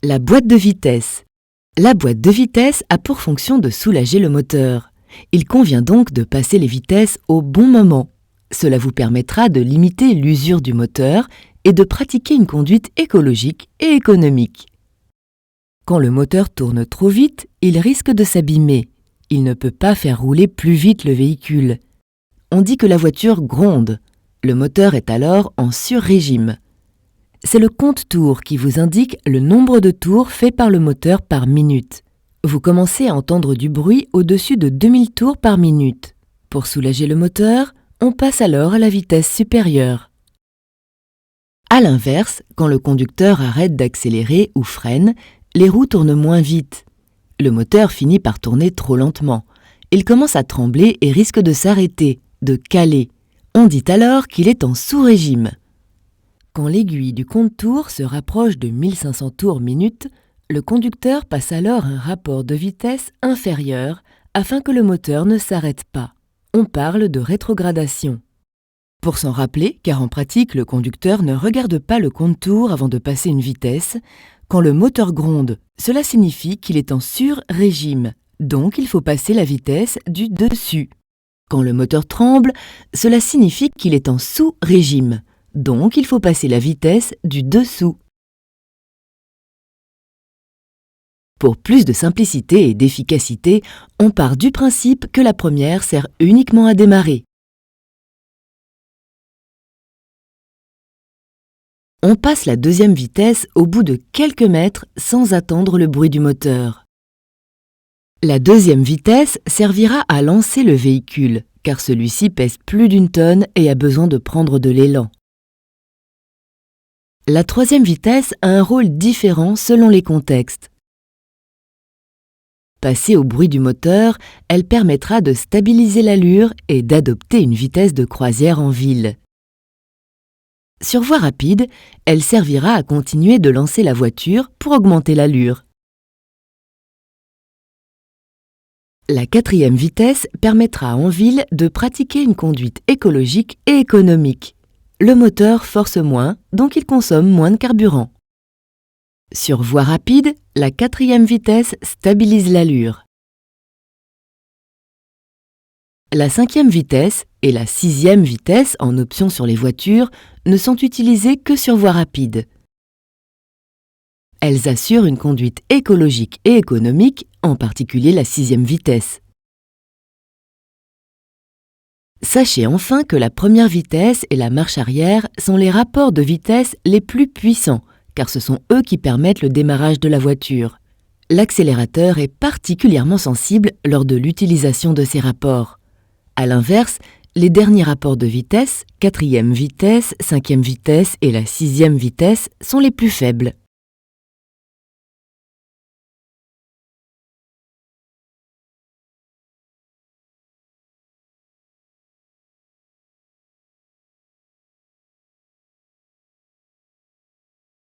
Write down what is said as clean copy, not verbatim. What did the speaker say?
La boîte de vitesse. La boîte de vitesse a pour fonction de soulager le moteur. Il convient donc de passer les vitesses au bon moment. Cela vous permettra de limiter l'usure du moteur et de pratiquer une conduite écologique et économique. Quand le moteur tourne trop vite, il risque de s'abîmer. Il ne peut pas faire rouler plus vite le véhicule. On dit que la voiture gronde. Le moteur est alors en sur-régime. C'est le compte-tours qui vous indique le nombre de tours faits par le moteur par minute. Vous commencez à entendre du bruit au-dessus de 2000 tours par minute. Pour soulager le moteur, on passe alors à la vitesse supérieure. À l'inverse, quand le conducteur arrête d'accélérer ou freine, les roues tournent moins vite. Le moteur finit par tourner trop lentement. Il commence à trembler et risque de s'arrêter, de caler. On dit alors qu'il est en sous-régime. Quand l'aiguille du compte-tours se rapproche de 1500 tours minute, le conducteur passe alors un rapport de vitesse inférieur afin que le moteur ne s'arrête pas. On parle de rétrogradation. Pour s'en rappeler, car en pratique, le conducteur ne regarde pas le compte-tours avant de passer une vitesse, quand le moteur gronde, cela signifie qu'il est en sur-régime, donc il faut passer la vitesse du dessus. Quand le moteur tremble, cela signifie qu'il est en sous-régime, donc il faut passer la vitesse du dessous. Pour plus de simplicité et d'efficacité, on part du principe que la première sert uniquement à démarrer. On passe la deuxième vitesse au bout de quelques mètres sans attendre le bruit du moteur. La deuxième vitesse servira à lancer le véhicule, car celui-ci pèse plus d'1 tonne et a besoin de prendre de l'élan. La troisième vitesse a un rôle différent selon les contextes. Passée au bruit du moteur, elle permettra de stabiliser l'allure et d'adopter une vitesse de croisière en ville. Sur voie rapide, elle servira à continuer de lancer la voiture pour augmenter l'allure. La quatrième vitesse permettra en ville de pratiquer une conduite écologique et économique. Le moteur force moins, donc il consomme moins de carburant. Sur voie rapide, la quatrième vitesse stabilise l'allure. La cinquième vitesse et la sixième vitesse, en option sur les voitures, ne sont utilisées que sur voie rapide. Elles assurent une conduite écologique et économique, en particulier la sixième vitesse. Sachez enfin que la première vitesse et la marche arrière sont les rapports de vitesse les plus puissants, car ce sont eux qui permettent le démarrage de la voiture. L'accélérateur est particulièrement sensible lors de l'utilisation de ces rapports. À l'inverse, les derniers rapports de vitesse, quatrième vitesse, cinquième vitesse et la sixième vitesse, sont les plus faibles.